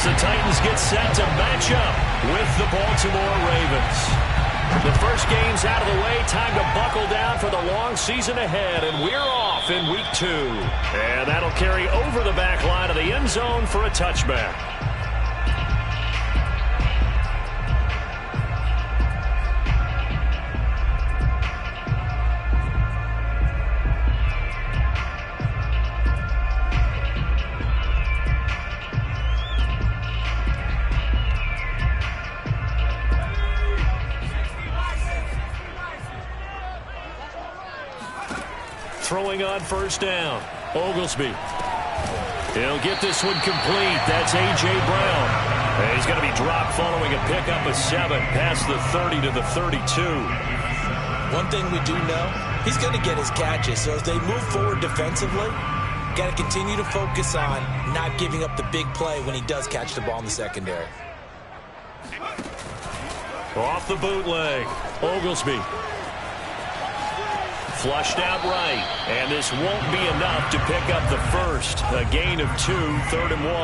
as the Titans get set to match up with the Baltimore Ravens. The first game's out of the way. Time to buckle down for the long season ahead, and we're off in week 2. And that'll carry over the back line of the end zone for a touchback. Throwing on first down. Oglesby. He'll get this one complete. That's A.J. Brown. And he's going to be dropped following a pickup of 7 past the 30 to the 32. One thing we do know, he's going to get his catches. So as they move forward defensively, got to continue to focus on not giving up the big play when he does catch the ball in the secondary. Off the bootleg. Oglesby. Flushed out right, and this won't be enough to pick up the first. A gain of 2, 3rd and 1.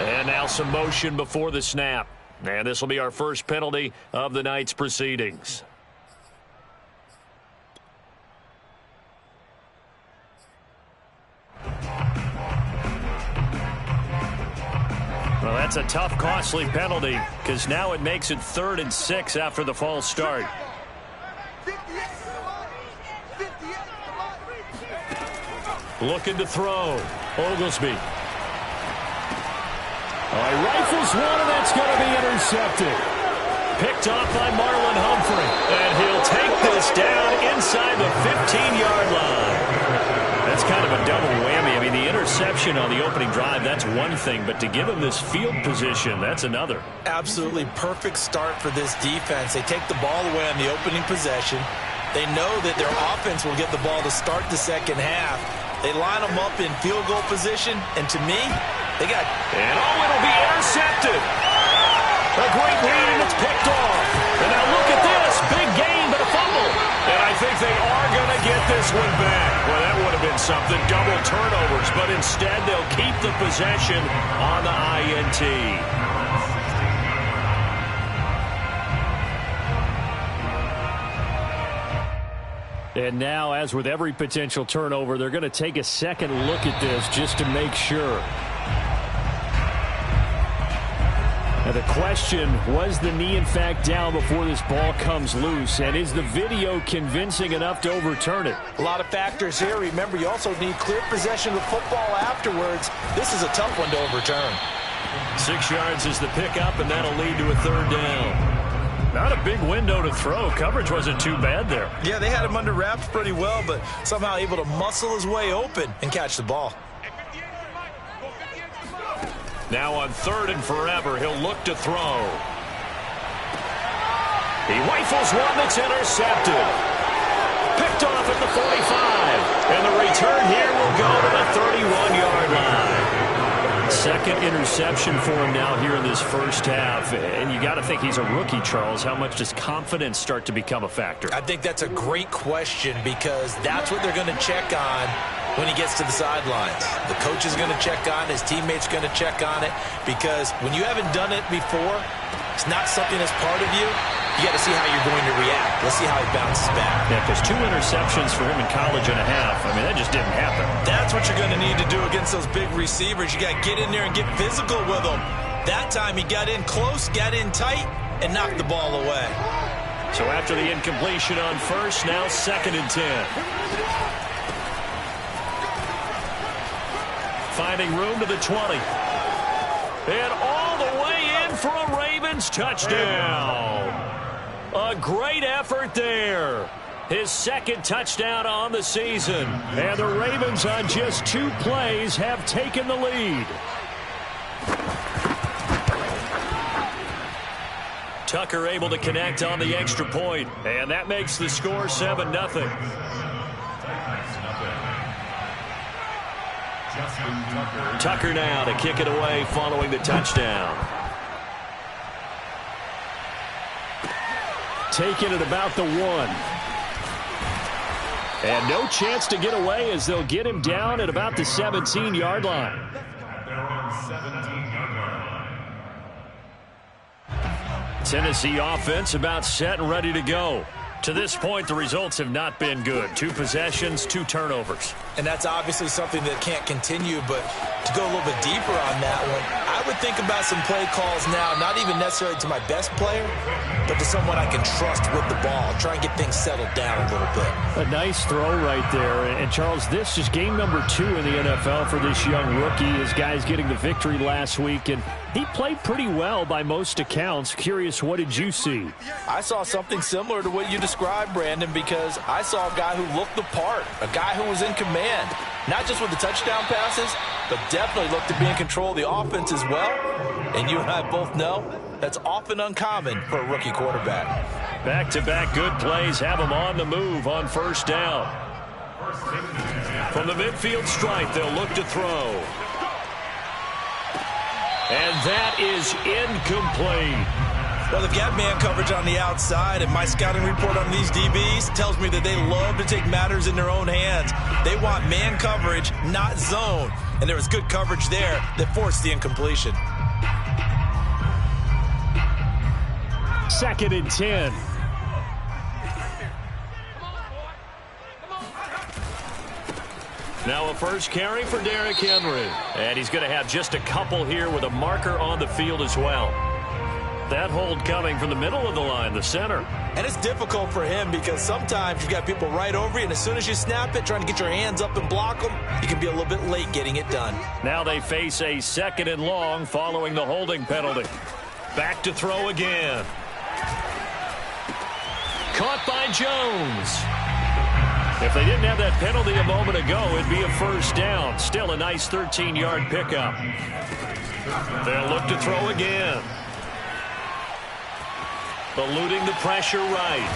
And now some motion before the snap. And this will be our first penalty of the night's proceedings. Well, that's a tough, costly penalty because now it makes it 3rd and 6 after the false start. Looking to throw. Oglesby. He rifles one, and that's going to be intercepted. Picked off by Marlon Humphrey. And he'll take this down inside the 15-yard line. That's kind of a double whammy. I mean, the interception on the opening drive, that's one thing, but to give him this field position, that's another. Absolutely perfect start for this defense. They take the ball away on the opening possession. They know that their offense will get the ball to start the second half. They line them up in field goal position, and to me, they got... And it'll be intercepted. A great lead, and it's picked off. And now look at this. Big gain, but a fumble. And I think they are going to get this one back. Well, that would have been something. Double turnovers, but instead they'll keep the possession on the INT. And now, as with every potential turnover, they're going to take a second look at this just to make sure. Now the question, was the knee in fact down before this ball comes loose? And is the video convincing enough to overturn it? A lot of factors here. Remember, you also need clear possession of the football afterwards. This is a tough one to overturn. 6 yards is the pickup, and that'll lead to a 3rd down. Not a big window to throw. Coverage wasn't too bad there. Yeah, they had him under wraps pretty well, but somehow able to muscle his way open and catch the ball. Now on 3rd and forever, he'll look to throw. He rifles one that's intercepted. Picked off at the 45. And the return here will go to the 31-yard line. Second interception for him now here in this first half. And you got to think he's a rookie, Charles. How much does confidence start to become a factor? I think that's a great question because that's what they're going to check on when he gets to the sidelines. The coach is going to check on it. His teammates going to check on it because when you haven't done it before, it's not something that's part of you. You got to see how you're going to react. Let's see how he bounces back. Yeah, because 2 interceptions for him in college and a half. I mean, that just didn't happen. That's what you're going to need to do against those big receivers. You got to get in there and get physical with them. That time he got in close, got in tight, and knocked the ball away. So after the incompletion on first, now 2nd and 10. Finding room to the 20. And all the way in for a Ravens touchdown. A great effort there. His 2nd touchdown on the season. And the Ravens on just 2 plays have taken the lead. Tucker able to connect on the extra point. And that makes the score 7-0. Tucker now to kick it away following the touchdown. Taken at about the 1. And no chance to get away as they'll get him down at about the 17-yard line. Tennessee offense about set and ready to go. To this point, the results have not been good. 2 possessions, 2 turnovers. And that's obviously something that can't continue, but to go a little bit deeper on that one, I would think about some play calls now, not even necessarily to my best player, but to someone I can trust with the ball. Try and get things settled down a little bit. A nice throw right there. And, Charles, this is game number 2 in the NFL for this young rookie. His guys getting the victory last week, and he played pretty well by most accounts. Curious, what did you see? I saw something similar to what you described, Brandon, because I saw a guy who looked the part, a guy who was in command, not just with the touchdown passes, but definitely looked to be in control of the offense as well. And you and I both know that's often uncommon for a rookie quarterback. Back-to-back good plays have him on the move on first down. From the midfield stripe, they'll look to throw. And that is incomplete. Well, they've got man coverage on the outside, and my scouting report on these DBs tells me that they love to take matters in their own hands. They want man coverage, not zone. And there was good coverage there that forced the incompletion. 2nd and 10. Now a first carry for Derrick Henry. And he's going to have just a couple here with a marker on the field as well. That hold coming from the middle of the line, the center. And it's difficult for him because sometimes you've got people right over you, and as soon as you snap it, trying to get your hands up and block them, you can be a little bit late getting it done. Now they face a 2nd and long following the holding penalty. Back to throw again. Caught by Jones. If they didn't have that penalty a moment ago, it'd be a first down. Still a nice 13-yard pickup. They'll look to throw again. Eluding the pressure right.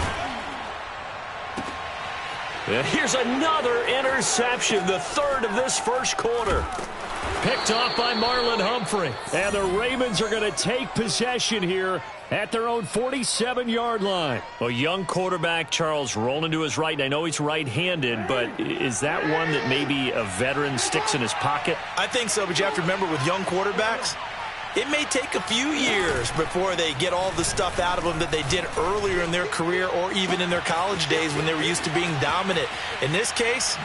And here's another interception, the 3rd of this first quarter. Picked off by Marlon Humphrey. And the Ravens are going to take possession here at their own 47-yard line. A young quarterback, Charles, rolling to his right. I know he's right-handed, but is that one that maybe a veteran sticks in his pocket? I think so, but you have to remember with young quarterbacks, it may take a few years before they get all the stuff out of them that they did earlier in their career or even in their college days when they were used to being dominant. In this case,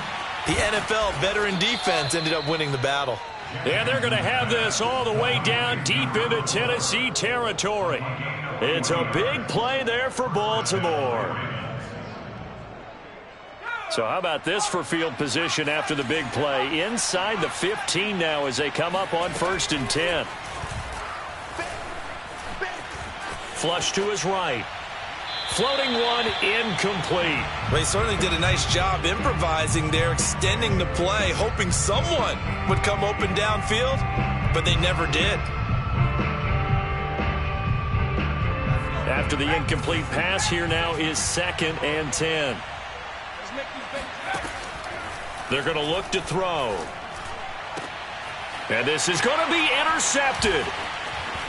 the NFL veteran defense ended up winning the battle. And they're going to have this all the way down deep into Tennessee territory. It's a big play there for Baltimore. So how about this for field position after the big play? Inside the 15 now as they come up on 1st and 10. Flush to his right. Floating one, incomplete. Well, he certainly did a nice job improvising there, extending the play, hoping someone would come open downfield, but they never did. After the incomplete pass, here now is 2nd and 10. They're going to look to throw. And this is going to be intercepted.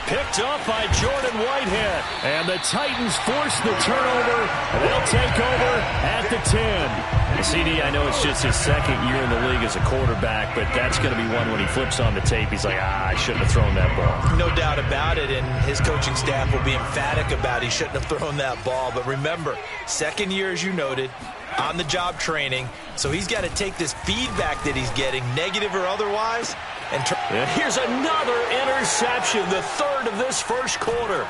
Picked up by Jordan Whitehead. And the Titans force the turnover. They'll take over at the 10. CD, I know it's just his 2nd year in the league as a quarterback, but that's going to be one when he flips on the tape. He's like, I shouldn't have thrown that ball. No doubt about it, and his coaching staff will be emphatic about he shouldn't have thrown that ball. But remember, 2nd year, as you noted, on-the-job training, so he's got to take this feedback that he's getting, negative or otherwise, and here's another interception, the 3rd of this first quarter.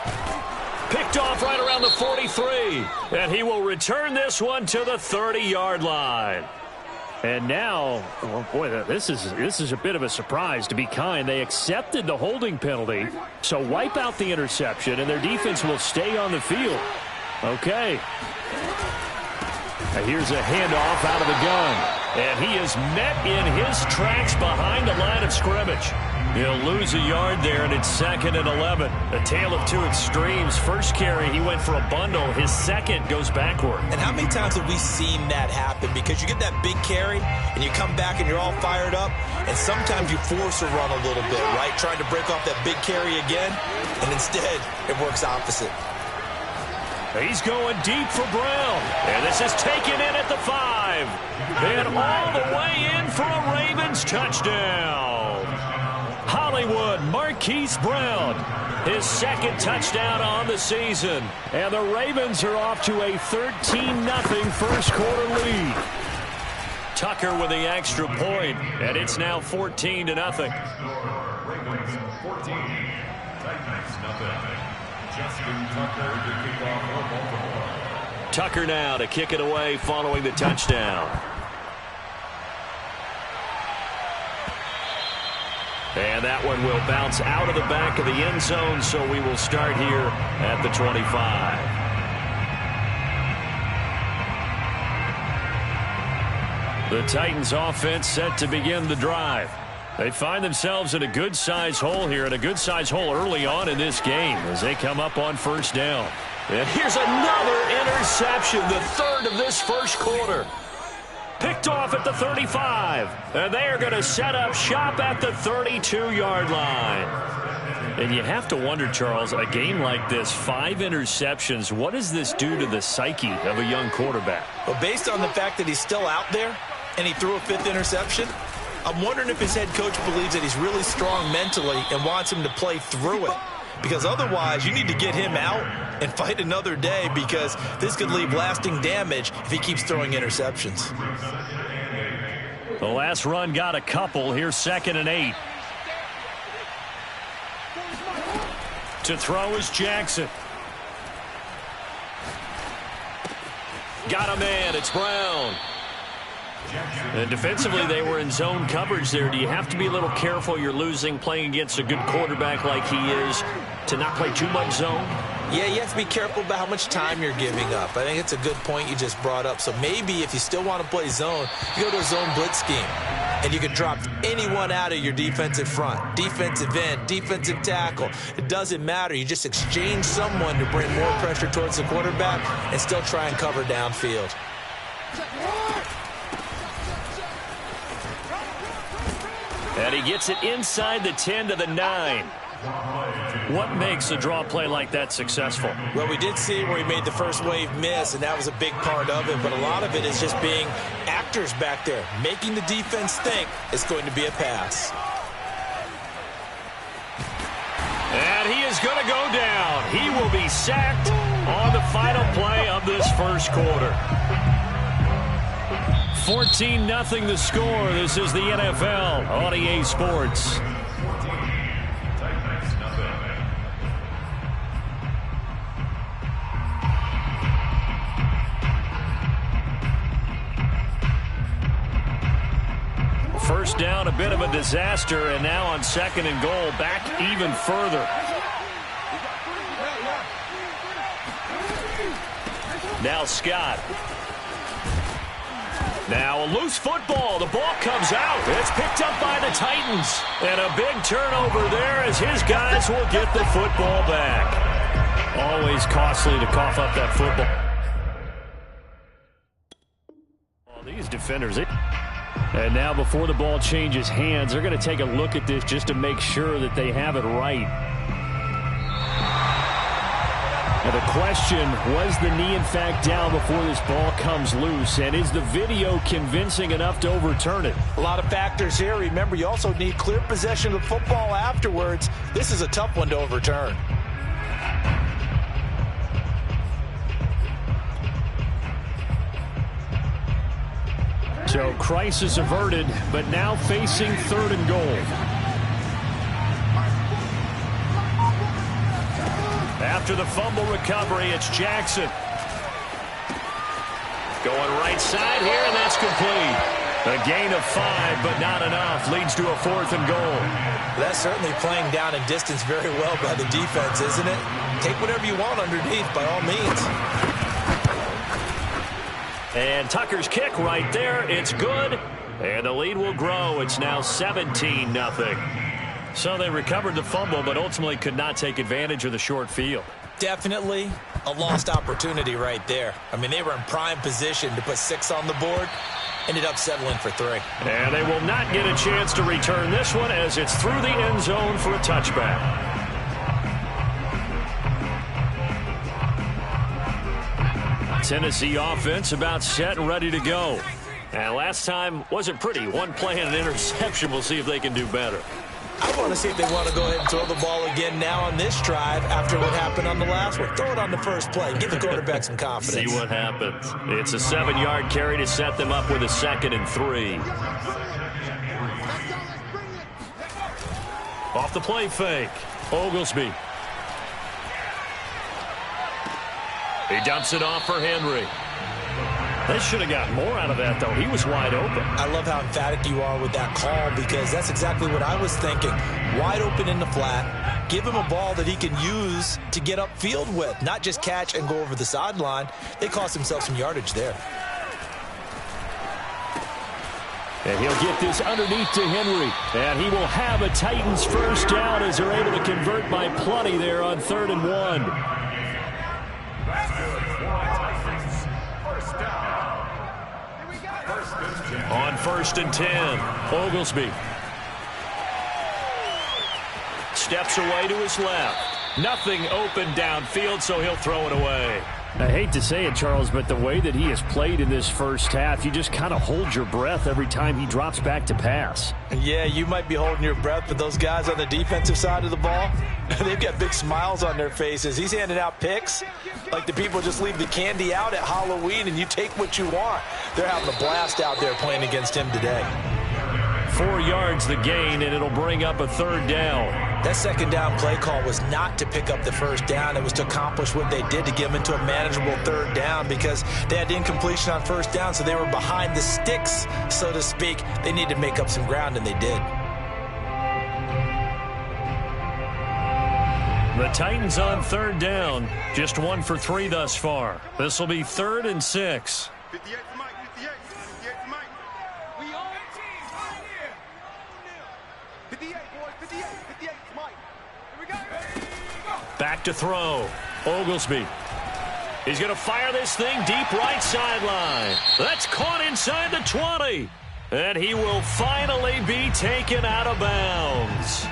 Picked off right around the 43. And he will return this one to the 30-yard line. And now, oh boy, this is a bit of a surprise, to be kind. They accepted the holding penalty, so wipe out the interception, and their defense will stay on the field. Okay. Now here's a handoff out of the gun. And he is met in his tracks behind the line of scrimmage. He'll lose a yard there, and it's 2nd and 11. A tale of two extremes. First carry, he went for a bundle. His second goes backward. And how many times have we seen that happen? Because you get that big carry, and you come back, and you're all fired up, and sometimes you force a run a little bit, right? Trying to break off that big carry again, and instead, it works opposite. He's going deep for Brown. And this is taken in at the 5. And all the way in for a Ravens touchdown. Hollywood Marquise Brown, his second touchdown on the season. And the Ravens are off to a 13-0 first quarter lead. Tucker with the extra point, and it's now 14-0. Ravens 14, Titans nothing. Justin Tucker to kick off for Baltimore. Tucker now to kick it away following the touchdown. And that one will bounce out of the back of the end zone, so we will start here at the 25. The Titans offense set to begin the drive. They find themselves in a good-sized hole here, and a good-sized hole early on in this game as they come up on first down. And here's another interception, the third of this first quarter. Picked off at the 35, and they are going to set up shop at the 32-yard line. And you have to wonder, Charles, a game like this, 5 interceptions, what does this do to the psyche of a young quarterback? Well, based on the fact that he's still out there and he threw a 5th interception, I'm wondering if his head coach believes that he's really strong mentally and wants him to play through it. Because otherwise, you need to get him out and fight another day, because this could leave lasting damage if he keeps throwing interceptions. The last run got a couple. Here's 2nd and 8. To throw is Jackson. Got a man. It's Brown. And defensively, they were in zone coverage there. Do you have to be a little careful? You're losing playing against a good quarterback like he is to not play too much zone? Yeah, you have to be careful about how much time you're giving up. I think it's a good point you just brought up. So maybe if you still want to play zone, you go to a zone blitz scheme, and you can drop anyone out of your defensive front, defensive end, defensive tackle. It doesn't matter. You just exchange someone to bring more pressure towards the quarterback and still try and cover downfield. And he gets it inside the 10 to the 9. What makes a draw play like that successful? Well, we did see where he made the first wave miss, and that was a big part of it. But a lot of it is just being actors back there, making the defense think it's going to be a pass. And he is going to go down. He will be sacked on the final play of this first quarter. 14-0 the score. This is the NFL on EA Sports. First down, a bit of a disaster, and now on 2nd and goal, back even further. Now Scott. Now a loose football. The ball comes out. It's picked up by the Titans. And a big turnover there as his guys will get the football back. Always costly to cough up that football. These defenders. And now before the ball changes hands, they're going to take a look at this just to make sure that they have it right. Now the question, was the knee in fact down before this ball comes loose? And is the video convincing enough to overturn it? A lot of factors here. Remember, you also need clear possession of the football afterwards. This is a tough one to overturn. So crisis averted, but now facing 3rd and goal. After the fumble recovery, it's Jackson. Going right side here, and that's complete. A gain of 5, but not enough. Leads to a 4th and goal. That's certainly playing down and distance very well by the defense, isn't it? Take whatever you want underneath, by all means. And Tucker's kick right there. It's good. And the lead will grow. It's now 17-0. So they recovered the fumble, but ultimately could not take advantage of the short field. Definitely a lost opportunity right there. I mean, they were in prime position to put 6 on the board. Ended up settling for 3. And they will not get a chance to return this one as it's through the end zone for a touchback. Tennessee offense about set and ready to go. And last time wasn't pretty. One play and an interception. We'll see if they can do better. I want to see if they want to go ahead and throw the ball again now on this drive after what happened on the last one. Throw it on the first play. Give the quarterback some confidence. See what happens. It's a 7-yard carry to set them up with a 2nd and 3. Off the play fake. Oglesby. He dumps it off for Henry. They should have gotten more out of that, though. He was wide open. I love how emphatic you are with that call because that's exactly what I was thinking. Wide open in the flat. Give him a ball that he can use to get upfield with, not just catch and go over the sideline. They cost themselves some yardage there. And he'll get this underneath to Henry. And he will have a Titans first down as they're able to convert by plenty there on 3rd and 1. On 1st and 10, Oglesby. Steps away to his left. Nothing open downfield, so he'll throw it away. I hate to say it, Charles, but the way that he has played in this first half, you just kind of hold your breath every time he drops back to pass. Yeah, you might be holding your breath, but those guys on the defensive side of the ball, they've got big smiles on their faces. He's handing out picks like the people just leave the candy out at Halloween and you take what you want. They're having a blast out there playing against him today. 4 yards the gain, and it'll bring up a 3rd down. That 2nd down play call was not to pick up the 1st down. It was to accomplish what they did to get them into a manageable 3rd down because they had incompletion on 1st down, so they were behind the sticks, so to speak. They needed to make up some ground, and they did. The Titans on 3rd down. Just 1 for 3 thus far. This will be 3rd and 6. 58 to Mike, 58 to Mike. We on team right here. 58, boys, 58 to Mike. Here we go. Back to throw. Oglesby. He's going to fire this thing deep right sideline. That's caught inside the 20. And he will finally be taken out of bounds.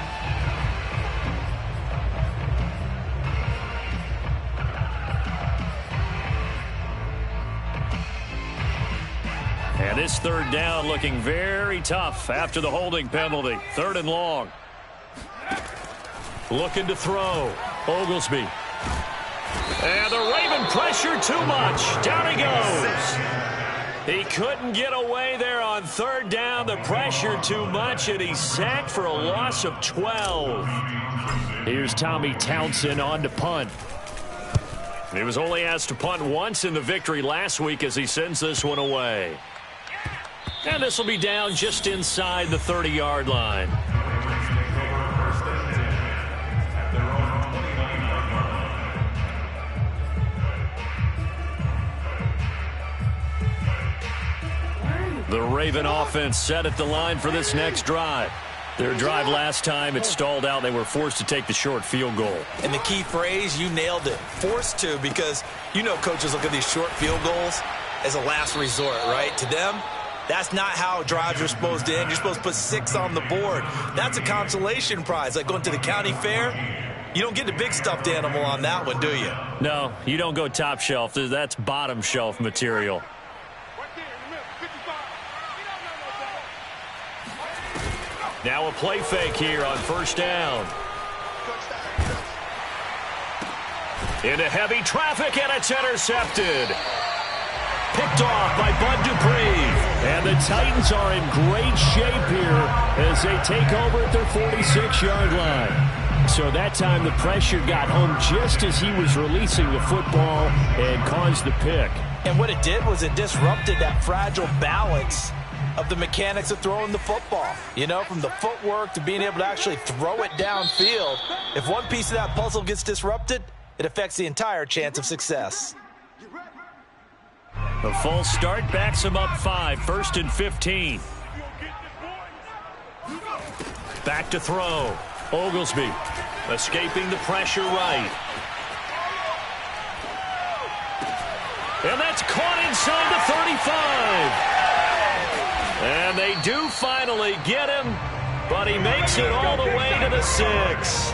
And this 3rd down looking very tough after the holding penalty. 3rd and long. Looking to throw. Oglesby. And the Raven pressure too much. Down he goes. He couldn't get away there on 3rd down. The pressure too much, and he's sacked for a loss of 12. Here's Tommy Townsend on to punt. He was only asked to punt once in the victory last week as he sends this one away. And this will be down just inside the 30-yard line. The Raven offense set at the line for this next drive. Their drive last time, it stalled out. They were forced to take the short field goal. And the key phrase, you nailed it, forced to, because you know coaches look at these short field goals as a last resort, right? To them, that's not how drives are supposed to end. You're supposed to put 6 on the board. That's a consolation prize, like going to the county fair. You don't get the big stuffed animal on that one, do you? No, you don't go top shelf. That's bottom shelf material. Now a play fake here on 1st down. Into heavy traffic, and it's intercepted. Picked off by Bud Dupree. And the Titans are in great shape here as they take over at their 46-yard line. So that time the pressure got home just as he was releasing the football and caused the pick. And what it did was it disrupted that fragile balance of the mechanics of throwing the football. You know, from the footwork to being able to actually throw it downfield. If one piece of that puzzle gets disrupted, it affects the entire chance of success. The false start backs him up 5, 1st and 15. Back to throw. Oglesby escaping the pressure right. And that's caught inside the 35. And they do finally get him, but he makes it all the way to the 6.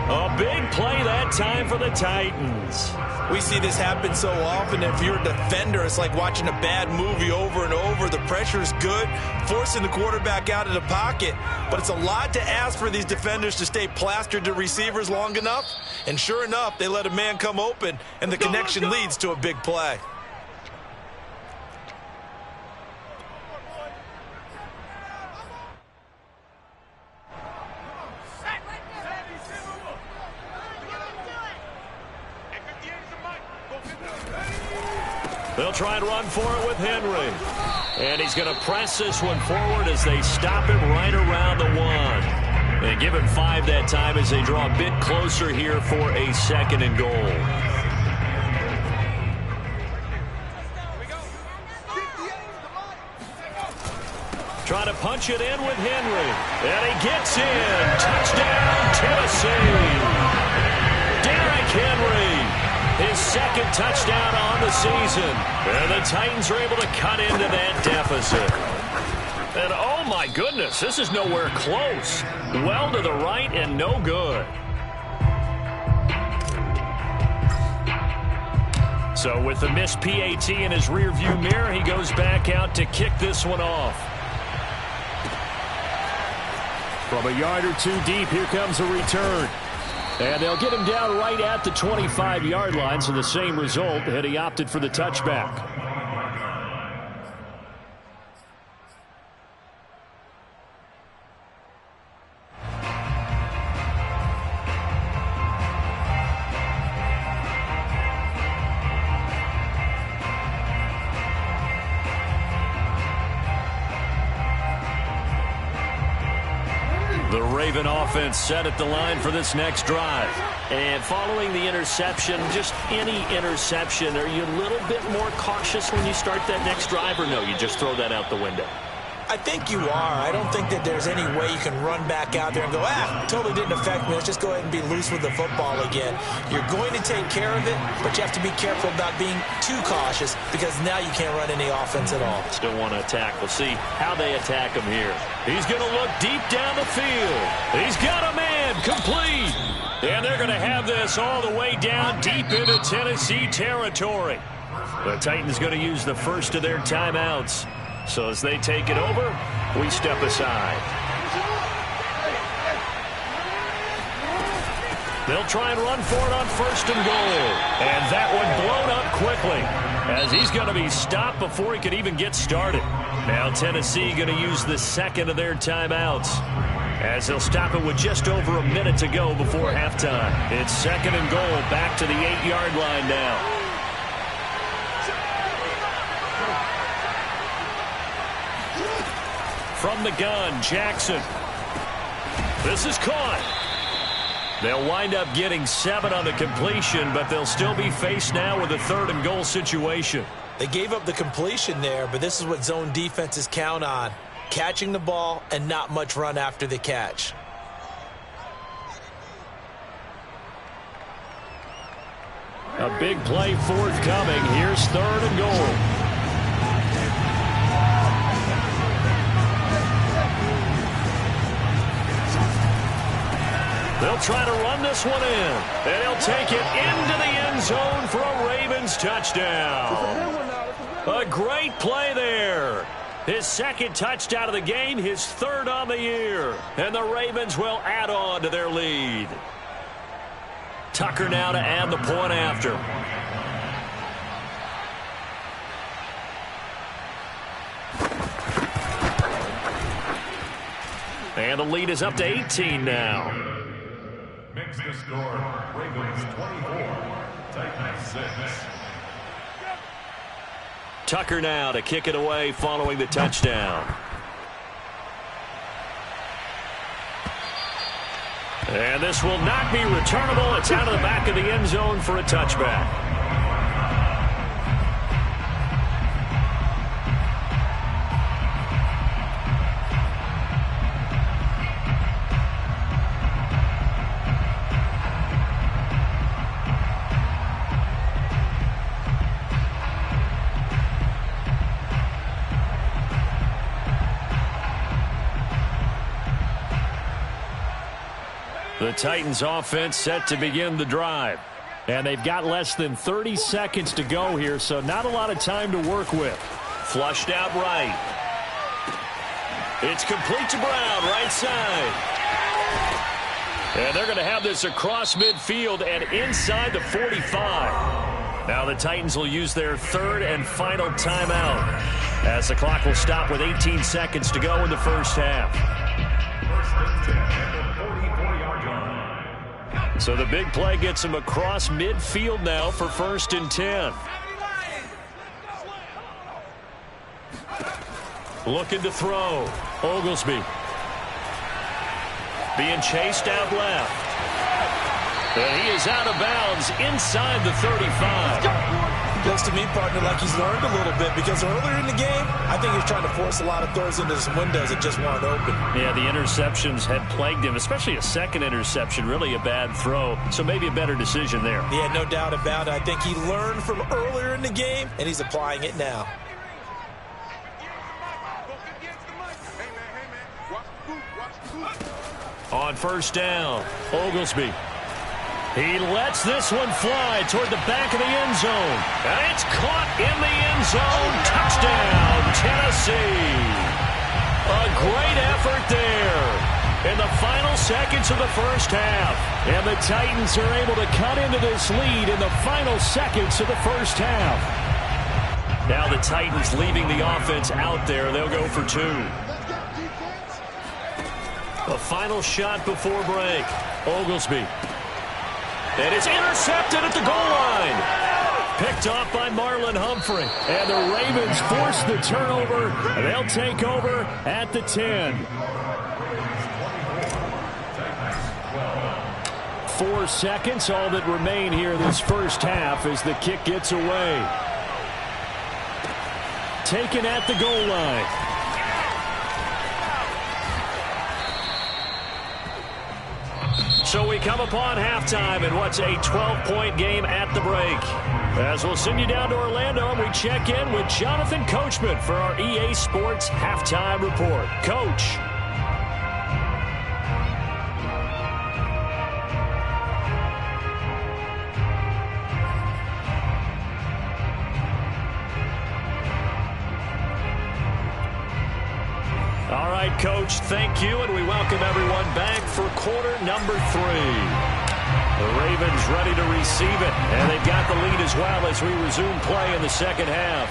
A big play that time for the Titans. We see this happen so often. If you're a defender, it's like watching a bad movie over and over. The pressure is good, forcing the quarterback out of the pocket. But it's a lot to ask for these defenders to stay plastered to receivers long enough. And sure enough, they let a man come open, and the connection leads to a big play. They'll try and run for it with Henry. And he's going to press this one forward as they stop him right around the 1. They give him 5 that time as they draw a bit closer here for a 2nd and goal. Trying to punch it in with Henry. And he gets in. Touchdown, Tennessee. Derrick Henry. His 2nd touchdown on the season. And the Titans are able to cut into that deficit. And oh my goodness, this is nowhere close. Well to the right and no good. So with the missed PAT in his rearview mirror, he goes back out to kick this one off. From a yard or 2 deep, here comes a return. And they'll get him down right at the 25-yard line, so the same result, and he opted for the touchback. The Raven offense set at the line for this next drive. And following the interception, just any interception, are you a little bit more cautious when you start that next drive, or no, you just throw that out the window? I think you are. I don't think that there's any way you can run back out there and go, totally didn't affect me. Let's just go ahead and be loose with the football again. You're going to take care of it, but you have to be careful about being too cautious because now you can't run any offense at all. Still want to attack. We'll see how they attack him here. He's going to look deep down the field. He's got a man complete. And they're going to have this all the way down deep into Tennessee territory. The Titans going to use the first of their timeouts. So as they take it over, we step aside. They'll try and run for it on 1st and goal. And that one blown up quickly as he's going to be stopped before he could even get started. Now Tennessee going to use the 2nd of their timeouts as they'll stop it with just over a minute to go before halftime. It's 2nd and goal, back to the 8-yard line now. From the gun, Jackson. This is caught. They'll wind up getting 7 on the completion, but they'll still be faced now with a 3rd and goal situation. They gave up the completion there, but this is what zone defenses count on. Catching the ball and not much run after the catch. A big play forthcoming. Here's 3rd and goal. They'll try to run this one in, and he'll take it into the end zone for a Ravens touchdown. A great play there. His 2nd touchdown of the game, his 3rd on the year. And the Ravens will add on to their lead. Tucker now to add the point after. And the lead is up to 18 now. Makes the score Ravens 24, Titans 6. Tucker now to kick it away following the touchdown. And this will not be returnable. It's out of the back of the end zone for a touchback. The Titans offense set to begin the drive. And they've got less than 30 seconds to go here, so not a lot of time to work with. Flushed out right. It's complete to Brown, right side. And they're going to have this across midfield and inside the 45. Now the Titans will use their third and final timeout as the clock will stop with 18 seconds to go in the first half. So the big play gets him across midfield now for 1st and 10. Looking to throw. Oglesby. Being chased out left. And he is out of bounds inside the 35. Looks to me, partner, like he's learned a little bit because earlier in the game, I think he was trying to force a lot of throws into some windows that just weren't open. Yeah, the interceptions had plagued him, especially a second interception, really a bad throw. So maybe a better decision there. Yeah, no doubt about it. I think he learned from earlier in the game, and he's applying it now. On 1st down, Oglesby. He lets this one fly toward the back of the end zone. And it's caught in the end zone. Touchdown, Tennessee. A great effort there in the final seconds of the first half. And the Titans are able to cut into this lead in the final seconds of the first half. Now the Titans leaving the offense out there. They'll go for 2. The final shot before break. Oglesby. And it's intercepted at the goal line. Picked off by Marlon Humphrey. And the Ravens force the turnover. They'll take over at the 10. 4 seconds, all that remain here this first half as the kick gets away. Taken at the goal line. So we come upon halftime in what's a 12-point game at the break. As we'll send you down to Orlando, and we check in with Jonathan Coachman for our EA Sports Halftime Report. Coach. All right, Coach, thank you, and we welcome everyone back for quarter number 3. The Ravens ready to receive it, and they've got the lead as well as we resume play in the second half.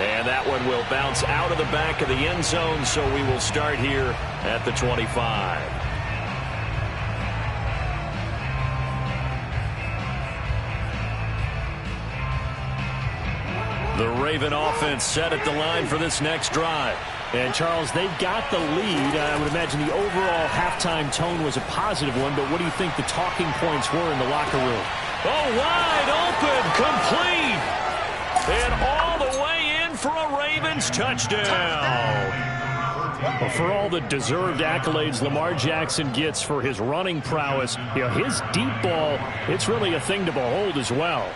And that one will bounce out of the back of the end zone, so we will start here at the 25. The Raven offense set at the line for this next drive. And, Charles, they've got the lead. I would imagine the overall halftime tone was a positive one, but what do you think the talking points were in the locker room? Oh, wide open, complete. And all the way in for a Ravens touchdown. Well, for all the deserved accolades Lamar Jackson gets for his running prowess, you know, his deep ball, it's really a thing to behold as well.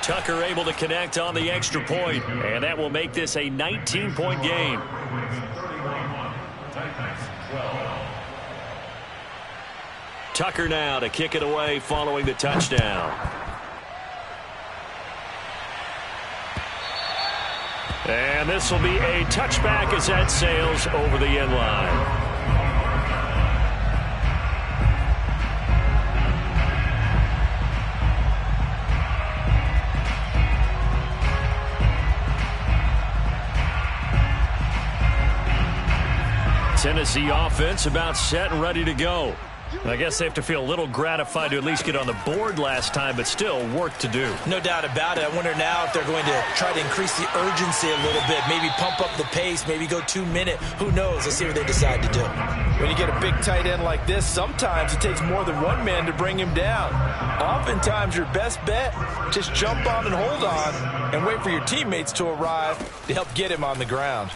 Tucker able to connect on the extra point, and that will make this a 19-point game. Tucker now to kick it away following the touchdown. And this will be a touchback as that sails over the end line. Tennessee offense about set and ready to go. I guess they have to feel a little gratified to at least get on the board last time, but still work to do. No doubt about it. I wonder now if they're going to try to increase the urgency a little bit, maybe pump up the pace, maybe go 2-minute. Who knows? Let's see what they decide to do. When you get a big tight end like this, sometimes it takes more than one man to bring him down. Oftentimes, your best bet, just jump on and hold on and wait for your teammates to arrive to help get him on the ground.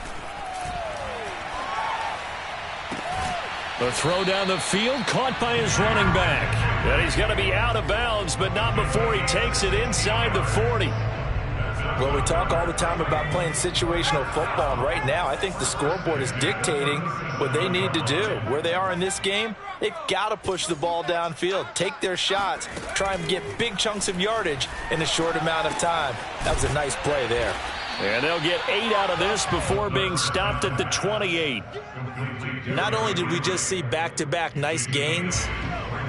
The throw down the field caught by his running back. And he's going to be out of bounds, but not before he takes it inside the 40. Well, we talk all the time about playing situational football, and right now I think the scoreboard is dictating what they need to do. Where they are in this game, they've got to push the ball downfield, take their shots, try and get big chunks of yardage in a short amount of time. That was a nice play there. And they'll get 8 out of this before being stopped at the 28. Not only did we just see back-to-back nice gains,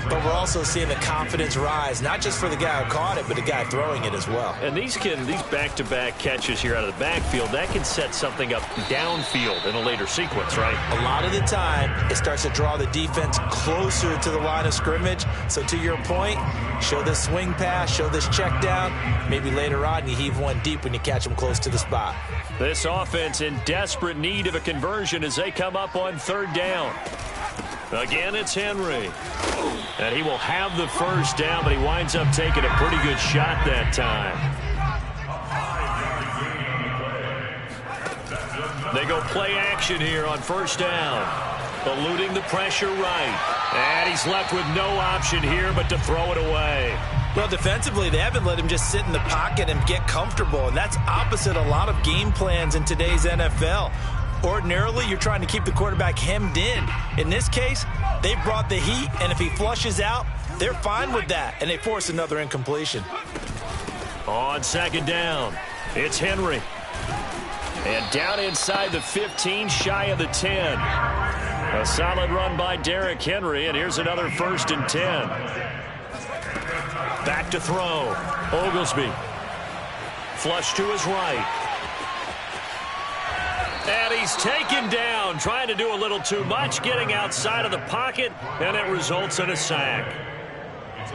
but we're also seeing the confidence rise, not just for the guy who caught it, but the guy throwing it as well. And these back-to-back catches here out of the backfield, that can set something up downfield in a later sequence, right? A lot of the time, it starts to draw the defense closer to the line of scrimmage. So to your point, show this swing pass, show this check down. Maybe later on you heave one deep when you catch them close to the spot. This offense in desperate need of a conversion as they come up on 3rd down. Again, it's Henry. And he will have the first down, but he winds up taking a pretty good shot that time. They go play action here on 1st down. Eluding the pressure right. And he's left with no option here but to throw it away. Well, defensively, they haven't let him just sit in the pocket and get comfortable, and that's opposite a lot of game plans in today's NFL. Ordinarily, you're trying to keep the quarterback hemmed in. In this case, they brought the heat, and if he flushes out, they're fine with that, and they force another incompletion. On 2nd down, it's Henry. And down inside the 15, shy of the 10. A solid run by Derrick Henry, and here's another 1st and 10. Back to throw. Oglesby. Flush to his right. And he's taken down, trying to do a little too much, getting outside of the pocket, and it results in a sack.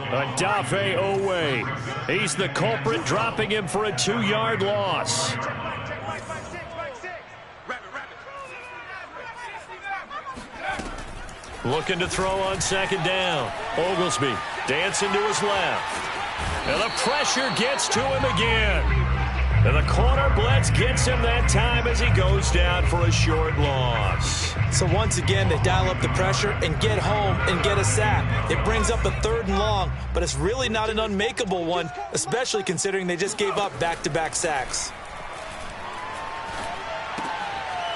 Adafe Owe. He's the culprit, dropping him for a 2-yard loss. Looking to throw on 2nd down. Oglesby dancing to his left. And the pressure gets to him again. And the corner blitz gets him that time as he goes down for a short loss. So once again, they dial up the pressure and get home and get a sack. It brings up a 3rd and long, but it's really not an unmakeable one, especially considering they just gave up back-to-back sacks.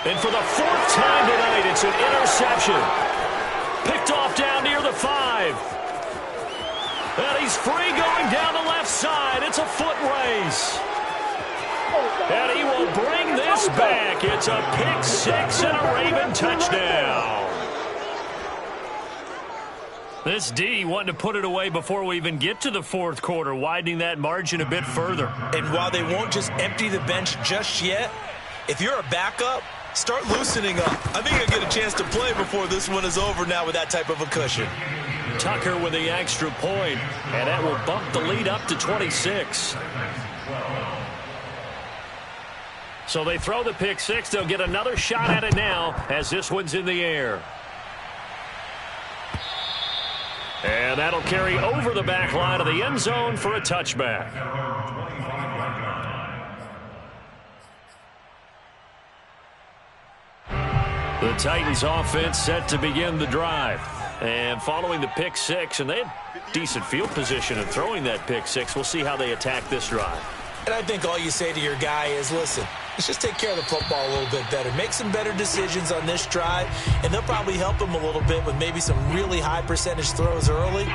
And for the 4th time tonight, it's an interception. Picked off down near the 5. And he's free going down the left side. It's a foot race. And he will bring this back. It's a pick 6 and a Raven touchdown. This D wanting to put it away before we even get to the 4th quarter, widening that margin a bit further. And while they won't just empty the bench just yet, if you're a backup, start loosening up. I think you'll get a chance to play before this one is over now with that type of a cushion. Tucker with the extra point, and that will bump the lead up to 26. So they throw the pick 6. They'll get another shot at it now as this one's in the air. And that'll carry over the back line of the end zone for a touchback. The Titans offense set to begin the drive. And following the pick 6, and they had decent field position in throwing that pick 6. We'll see how they attack this drive. And I think all you say to your guy is, listen, let's just take care of the football a little bit better. Make some better decisions on this drive, and they'll probably help him a little bit with maybe some really high percentage throws early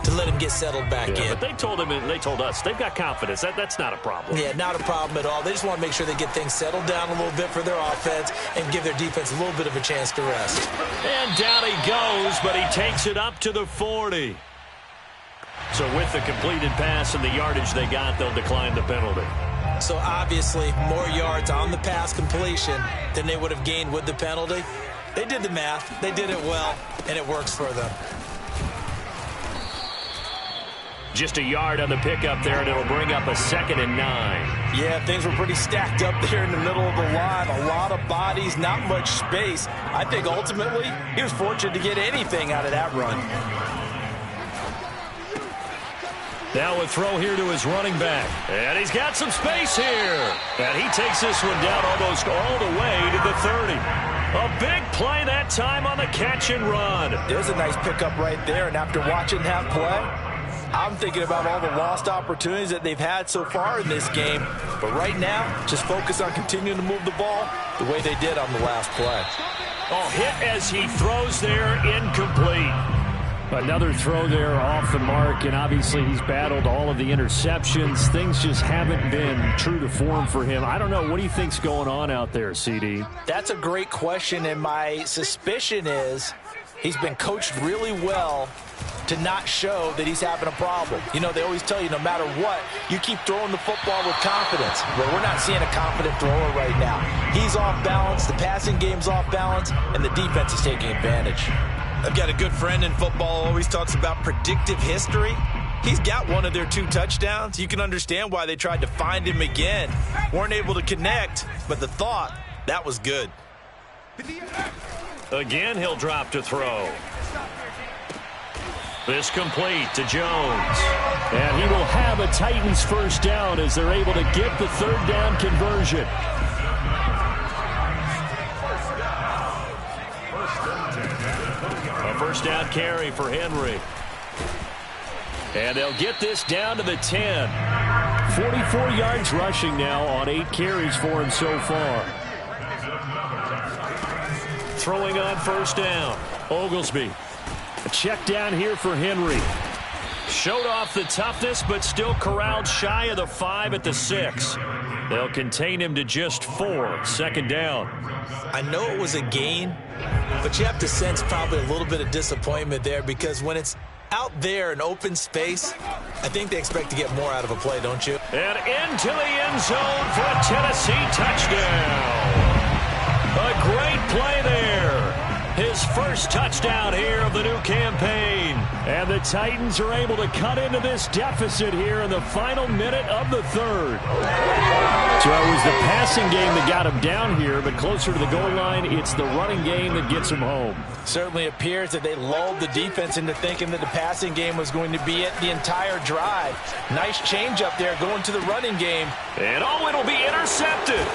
to let him get settled back in. But they told him, and they told us, they've got confidence. That's not a problem. Yeah, not a problem at all. They just want to make sure they get things settled down a little bit for their offense and give their defense a little bit of a chance to rest. And down he goes, but he takes it up to the 40. So with the completed pass and the yardage they got, they'll decline the penalty. So obviously more yards on the pass completion than they would have gained with the penalty. They did the math. They did it well, and it works for them. Just a yard on the pickup there, and it'll bring up a 2nd and 9. Yeah, things were pretty stacked up there in the middle of the line. A lot of bodies, not much space. I think ultimately he was fortunate to get anything out of that run. Now a throw here to his running back. And he's got some space here. And he takes this one down almost all the way to the 30. A big play that time on the catch and run. There's a nice pickup right there, and after watching that play, I'm thinking about all the lost opportunities that they've had so far in this game. But right now, just focus on continuing to move the ball the way they did on the last play. Oh, hit as he throws there, incomplete. Another throw there off the mark, and obviously he's battled all of the interceptions. Things just haven't been true to form for him. I don't know. What do you think's going on out there, CD? That's a great question, and my suspicion is he's been coached really well to not show that he's having a problem. You know, they always tell you no matter what, you keep throwing the football with confidence. Well, we're not seeing a confident thrower right now. He's off balance, the passing game's off balance, and the defense is taking advantage. I've got a good friend in football who always talks about predictive history. He's got one of their 2 touchdowns. You can understand why they tried to find him again. Weren't able to connect, but the thought, that was good. Again, he'll drop to throw. This complete to Jones. And he will have a Titans first down as they're able to get the 3rd down conversion. A first down carry for Henry. And they'll get this down to the 10. 44 yards rushing now on 8 carries for him so far. Throwing on first down. Oglesby. A check down here for Henry. Showed off the toughness, but still corralled shy of the 5 at the 6. They'll contain him to just 4. Second down. I know it was a gain, but you have to sense probably a little bit of disappointment there because when it's out there in open space, I think they expect to get more out of a play, don't you? And into the end zone for a Tennessee touchdown. A great play there. His first touchdown here of the new campaign. And the Titans are able to cut into this deficit here in the final minute of the 3rd. So it was the passing game that got him down here, but closer to the goal line, it's the running game that gets him home. Certainly appears that they lulled the defense into thinking that the passing game was going to be it the entire drive. Nice change up there going to the running game. And oh, it'll be intercepted.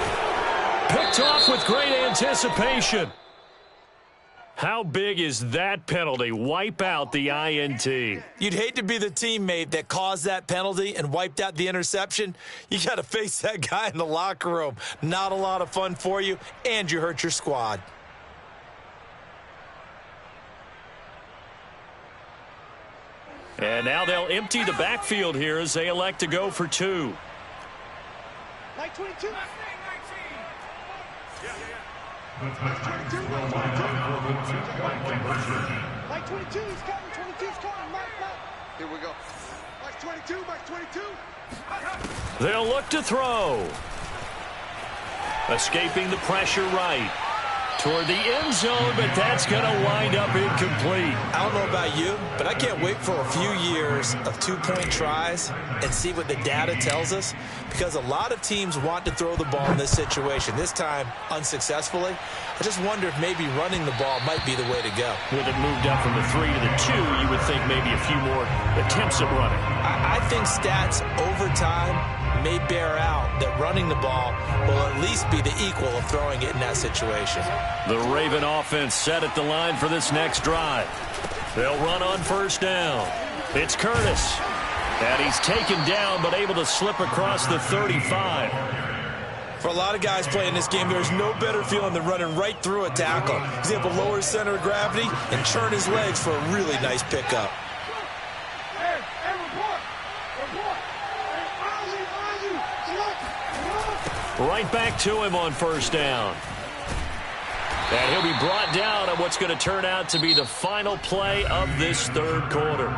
Picked off with great anticipation. How big is that penalty? Wipe out the INT. You'd hate to be the teammate that caused that penalty and wiped out the interception. You got to face that guy in the locker room. Not a lot of fun for you, and you hurt your squad. And now they'll empty the backfield here as they elect to go for 2. Like 22. Like 22, he's coming. 22's coming. Mike. Here we go. Mike 22, Mike 22. They'll look to throw. Escaping the pressure right. Toward the end zone, but that's going to wind up incomplete. I don't know about you, but I can't wait for a few years of 2-point tries and see what the data tells us, because a lot of teams want to throw the ball in this situation, this time unsuccessfully. I just wonder if maybe running the ball might be the way to go. With it moved up from the 3 to the 2, you would think maybe a few more attempts at running. I think stats over time may bear out that running the ball will at least be the equal of throwing it in that situation. The Raven offense set at the line for this next drive. They'll run on first down. It's Curtis. And he's taken down but able to slip across the 35. For a lot of guys playing this game, there's no better feeling than running right through a tackle. He's able to lower his center of gravity and churn his legs for a really nice pickup. Right back to him on first down. And he'll be brought down on what's going to turn out to be the final play of this 3rd quarter.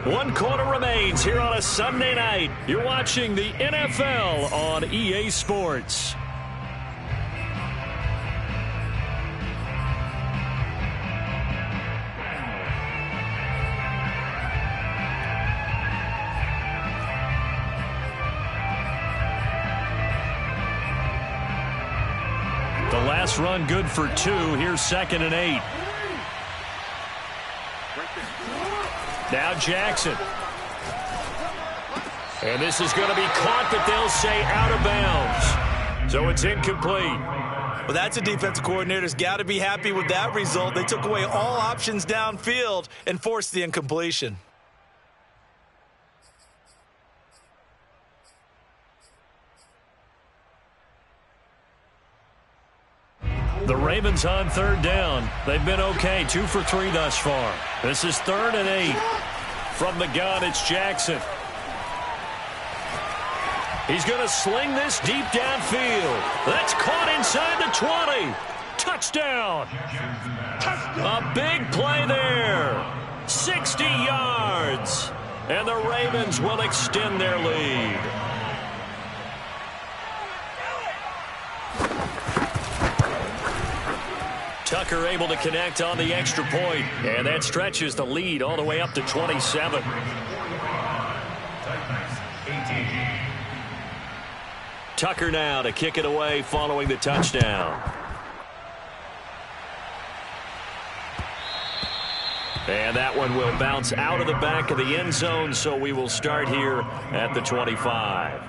1 quarter remains here on a Sunday night. You're watching the NFL on EA Sports. The last run good for 2. Here's 2nd and 8. Now Jackson. And this is going to be caught, but they'll say out of bounds. So it's incomplete. Well, that's a defensive coordinator's got to be happy with that result. They took away all options downfield and forced the incompletion. The Ravens on third down. They've been okay, 2 for 3 thus far. This is 3rd and 8. From the gun, it's Jackson. He's going to sling this deep downfield. That's caught inside the 20. Touchdown. A big play there. 60 yards. And the Ravens will extend their lead. Tucker able to connect on the extra point, and that stretches the lead all the way up to 27. Tucker now to kick it away following the touchdown. And that one will bounce out of the back of the end zone, so we will start here at the 25.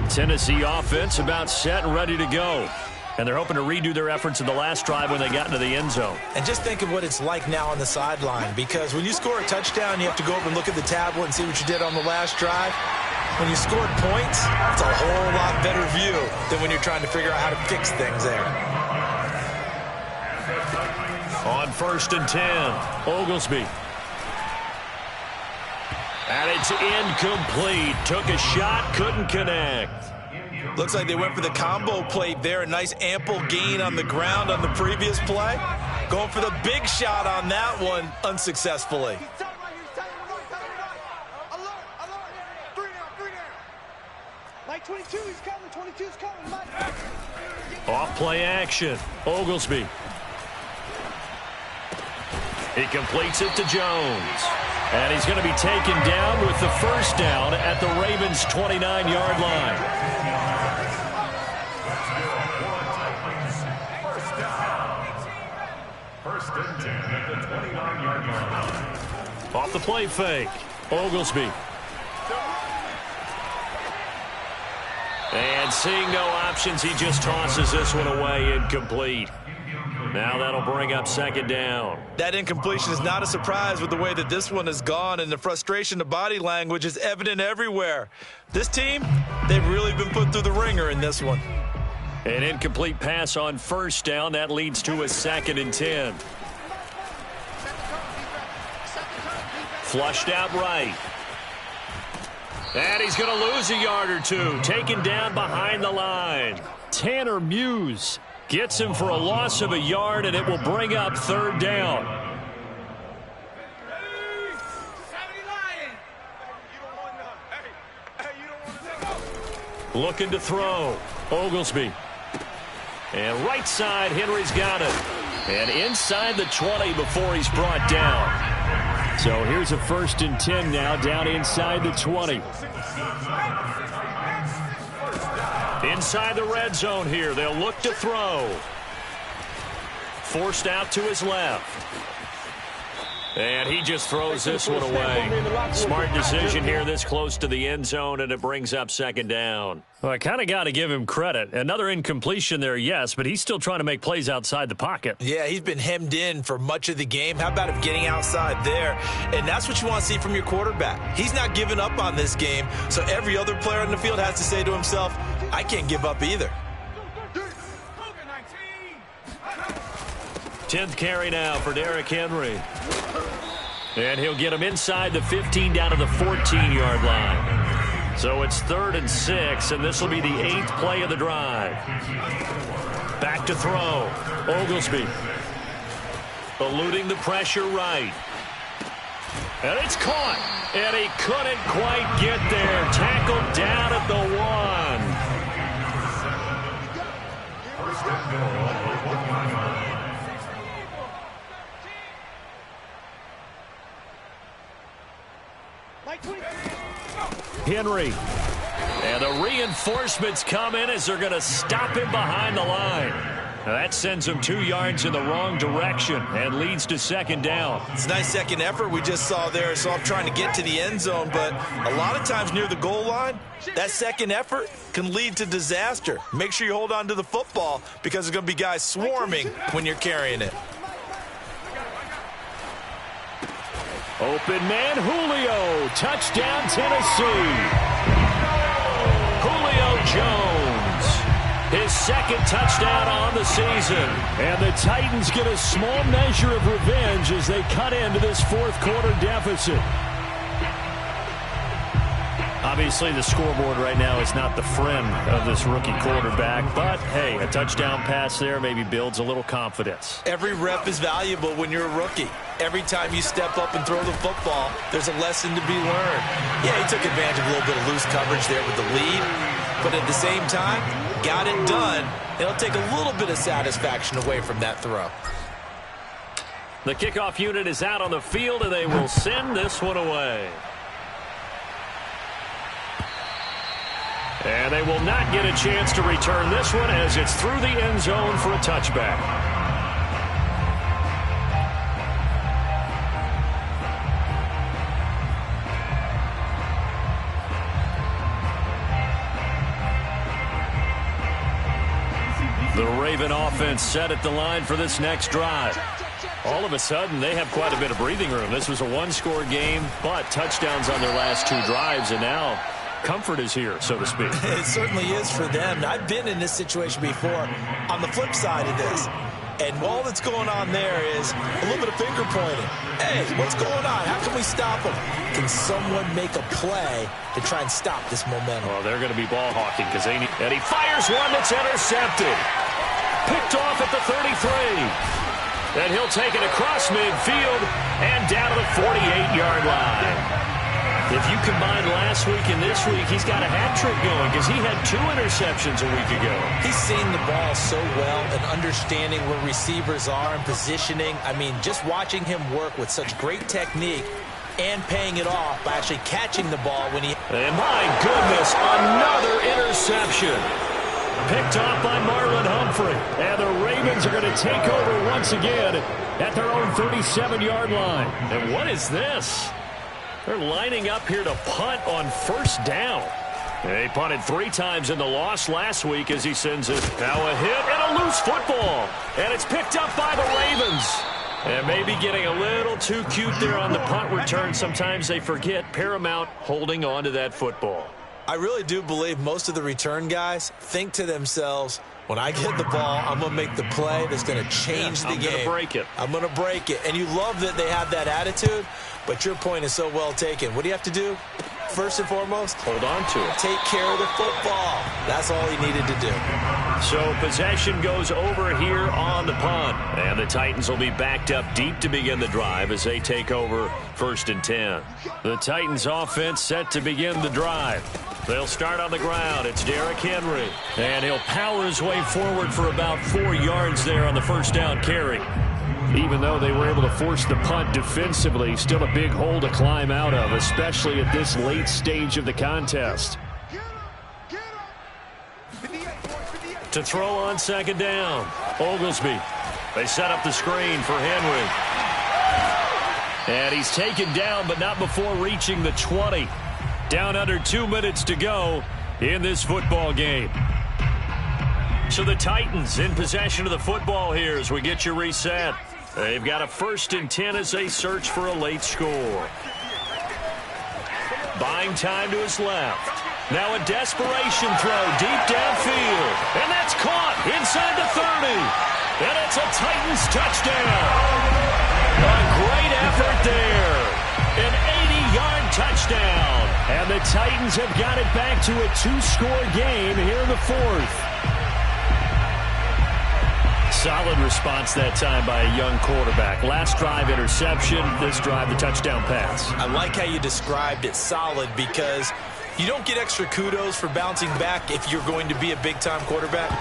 Tennessee offense about set and ready to go. And they're hoping to redo their efforts in the last drive when they got into the end zone. And just think of what it's like now on the sideline, because when you score a touchdown, you have to go over and look at the tablet and see what you did on the last drive. When you scored points, it's a whole lot better view than when you're trying to figure out how to fix things there. On 1st and 10, Oglesby. And it's incomplete. Took a shot, couldn't connect. Looks like they went for the combo plate there. A nice ample gain on the ground on the previous play. Going for the big shot on that one unsuccessfully. Like 22, he's coming. 22's coming. Mike. Off play action. Oglesby. He completes it to Jones. And he's going to be taken down with the first down at the Ravens' 29-yard line. Off the play fake, Oglesby. And seeing no options, he just tosses this one away, incomplete. Now that'll bring up 2nd down. That incompletion is not a surprise with the way that this one has gone, and the frustration of body language is evident everywhere. This team, they've really been put through the ringer in this one. An incomplete pass on 1st down. That leads to a 2nd and 10. Flushed out right. And he's going to lose a yard or two. Taken down behind the line. Tanner Muse gets him for a loss of a yard, and it will bring up 3rd down. Looking to throw. Oglesby. And right side, Henry's got it. And inside the 20 before he's brought down. So here's a 1st and 10 now, down inside the 20. Inside the red zone here. They'll look to throw. Forced out to his left. And he just throws this one away. Smart decision here this close to the end zone, and it brings up 2nd down. Well, I kind of got to give him credit. Another incompletion there, yes, but he's still trying to make plays outside the pocket. Yeah, he's been hemmed in for much of the game. How about him getting outside there? And that's what you want to see from your quarterback. He's not giving up on this game, so every other player on the field has to say to himself, I can't give up either. 10th carry now for Derrick Henry. And he'll get him inside the 15 down to the 14-yard line. So it's 3rd and 6, and this will be the 8th play of the drive. Back to throw. Oglesby. Eluding the pressure right. And it's caught. And he couldn't quite get there. Tackled down at the 1. Henry. And the reinforcements come in as they're going to stop him behind the line. Now that sends him 2 yards in the wrong direction and leads to 2nd down. It's a nice second effort we just saw there. So I'm trying to get to the end zone, but a lot of times near the goal line, that second effort can lead to disaster. Make sure you hold on to the football because there's going to be guys swarming when you're carrying it. Open man, Julio. Touchdown, Tennessee. Julio Jones. His second touchdown on the season. And the Titans get a small measure of revenge as they cut into this fourth quarter deficit. Obviously, the scoreboard right now is not the friend of this rookie quarterback. But, hey, a touchdown pass there maybe builds a little confidence. Every rep is valuable when you're a rookie. Every time you step up and throw the football, there's a lesson to be learned. Yeah, he took advantage of a little bit of loose coverage there with the lead. But at the same time, got it done. It'll take a little bit of satisfaction away from that throw. The kickoff unit is out on the field, and they will send this one away. And they will not get a chance to return this one as it's through the end zone for a touchback. The Raven offense set at the line for this next drive. All of a sudden, they have quite a bit of breathing room. This was a one-score game, but touchdowns on their last two drives, and now comfort is here, so to speak. It certainly is for them. I've been in this situation before on the flip side of this. And all that's going on there is a little bit of finger pointing. Hey, what's going on? How can we stop them? Can someone make a play to try and stop this momentum? Well, they're going to be ball hawking because they need. And he fires one that's intercepted. Picked off at the 33. Then he'll take it across midfield and down to the 48-yard line. If you combine last week and this week, he's got a hat trick going because he had 2 interceptions a week ago. He's seen the ball so well and understanding where receivers are and positioning. I mean, just watching him work with such great technique and paying it off by actually catching the ball when he... And my goodness, another interception. Picked off by Marlon Humphrey. And the Ravens are going to take over once again at their own 37-yard line. And what is this? They're lining up here to punt on first down. They punted 3 times in the loss last week as he sends it. Now a hit and a loose football. And it's picked up by the Ravens. And maybe getting a little too cute there on the punt return. Sometimes they forget Paramount holding on to that football. I really do believe most of the return guys think to themselves, when I get the ball, I'm going to make the play that's going to change the game. I'm going to break it. I'm going to break it. And you love that they have that attitude, but your point is so well taken. What do you have to do? First and foremost, hold on to it. Take care of the football. That's all he needed to do. So possession goes over here on the punt. And the Titans will be backed up deep to begin the drive as they take over 1st and 10. The Titans offense set to begin the drive. They'll start on the ground. It's Derrick Henry. And he'll power his way forward for about 4 yards there on the first down carry. Even though they were able to force the punt defensively, still a big hole to climb out of, especially at this late stage of the contest. To throw on second down, Oglesby. They set up the screen for Henry. And he's taken down, but not before reaching the 20. Down under 2 minutes to go in this football game. So the Titans in possession of the football here as we get you reset. They've got a 1st and 10 as they search for a late score. Buying time to his left. Now a desperation throw deep downfield. And that's caught inside the 30. And it's a Titans touchdown. A great effort there. An 80-yard touchdown. And the Titans have got it back to a 2-score game here in the 4th. Solid response that time by a young quarterback. Last drive, interception. This drive, the touchdown pass. I like how you described it, solid, because you don't get extra kudos for bouncing back if you're going to be a big-time quarterback.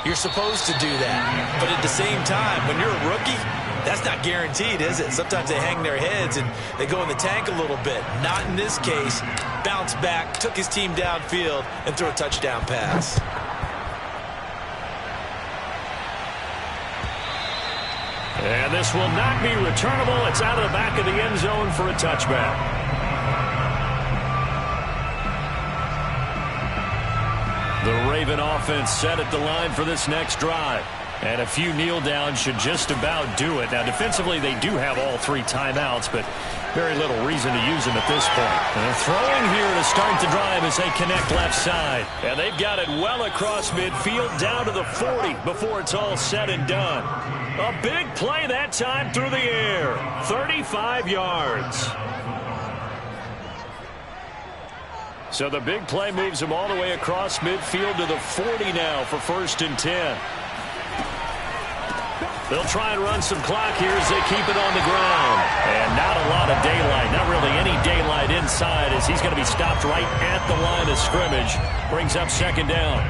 You're supposed to do that. But at the same time, when you're a rookie, that's not guaranteed, is it? Sometimes they hang their heads and they go in the tank a little bit. Not in this case. Bounce back, took his team downfield, and threw a touchdown pass. And this will not be returnable. It's out of the back of the end zone for a touchback. The Raven offense set at the line for this next drive. And a few kneel downs should just about do it. Now, defensively, they do have all 3 timeouts, but very little reason to use them at this point. And they're throwing here to start the drive as they connect left side. And they've got it well across midfield down to the 40 before it's all said and done. A big play that time through the air. 35 yards. So the big play moves them all the way across midfield to the 40 now for 1st and 10. They'll try and run some clock here as they keep it on the ground. And not a lot of daylight, not really any daylight inside as he's going to be stopped right at the line of scrimmage. Brings up 2nd down.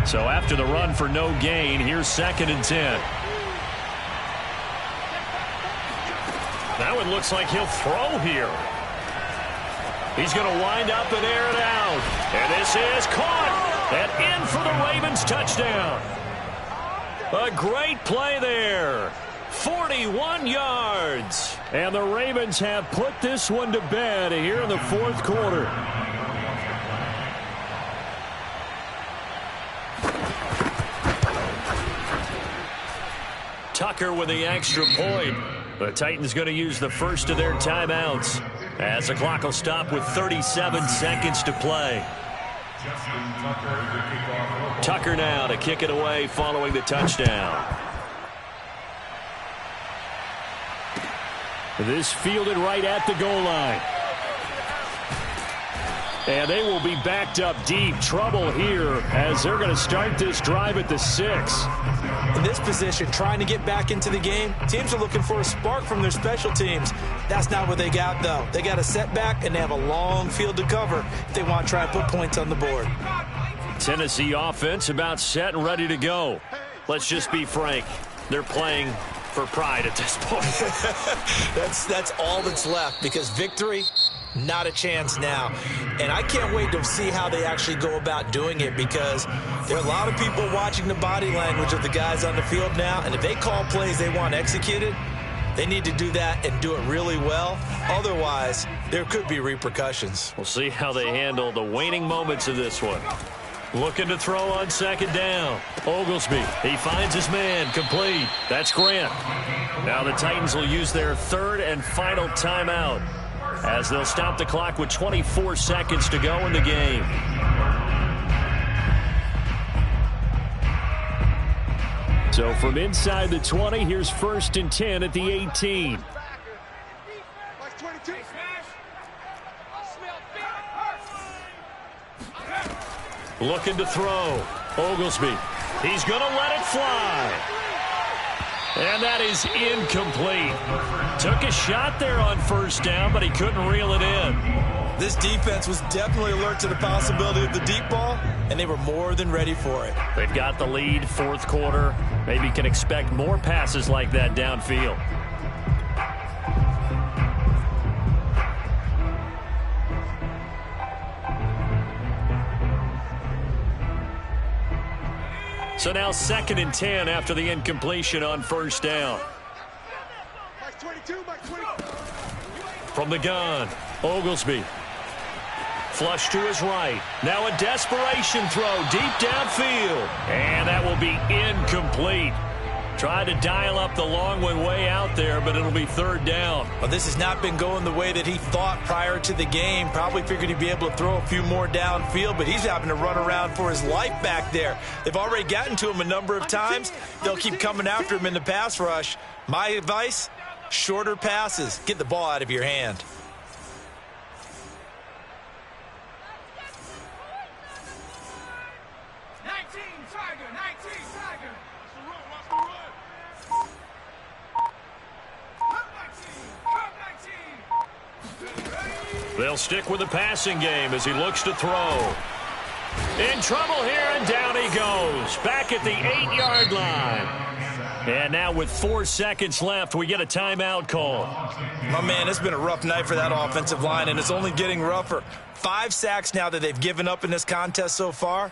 So after the run for no gain, here's 2nd and 10. Now it looks like he'll throw here. He's going to wind up and air it out. And this is caught. And in for the Ravens touchdown. A great play there. 41 yards. And the Ravens have put this one to bed here in the 4th quarter. Tucker with the extra point. The Titans going to use the first of their timeouts as the clock will stop with 37 seconds to play. Tucker now to kick it away following the touchdown. This fielded right at the goal line. And they will be backed up deep. Trouble here as they're going to start this drive at the 6. In this position, trying to get back into the game, teams are looking for a spark from their special teams. That's not what they got, though. They got a setback, and they have a long field to cover if they want to try and put points on the board. Tennessee offense about set and ready to go. Let's just be frank. They're playing for pride at this point. That's all that's left because victory, not a chance now. And I can't wait to see how they actually go about doing it because there are a lot of people watching the body language of the guys on the field now, and if they call plays they want executed, they need to do that and do it really well. Otherwise, there could be repercussions. We'll see how they handle the waning moments of this one. Looking to throw on 2nd down. Oglesby, he finds his man, complete. That's Grant. Now the Titans will use their 3rd and final timeout as they'll stop the clock with 24 seconds to go in the game. So from inside the 20, here's 1st and 10 at the 18. Looking to throw. Oglesby. He's going to let it fly. And that is incomplete. Took a shot there on 1st down, but he couldn't reel it in. This defense was definitely alert to the possibility of the deep ball, and they were more than ready for it. They've got the lead, 4th quarter. Maybe can expect more passes like that downfield. So now 2nd and 10 after the incompletion on 1st down. From the gun, Oglesby. Flush to his right. Now a desperation throw deep downfield. And that will be incomplete. Tried to dial up the long one way out there, but it'll be 3rd down. Well, this has not been going the way that he thought prior to the game. Probably figured he'd be able to throw a few more downfield, but he's having to run around for his life back there. They've already gotten to him a number of times. They'll keep coming after him in the pass rush. My advice, shorter passes. Get the ball out of your hand. They'll stick with the passing game as he looks to throw. In trouble here, and down he goes. Back at the 8-yard line. And now with 4 seconds left, we get a timeout call. My man, it's been a rough night for that offensive line, and it's only getting rougher. 5 sacks now that they've given up in this contest so far.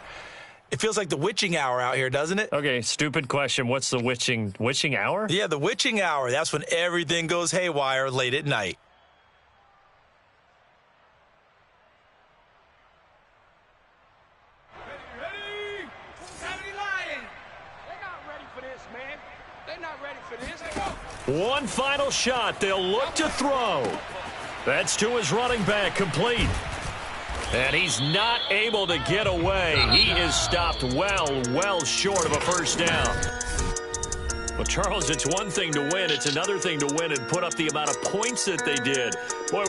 It feels like the witching hour out here, doesn't it? Okay, stupid question. What's the witching hour? Yeah, the witching hour. That's when everything goes haywire late at night. One final shot. They'll look to throw. That's to his running back, complete. And he's not able to get away. He is stopped well short of a first down. Well, Charles, it's one thing to win. It's another thing to win and put up the amount of points that they did. Boy.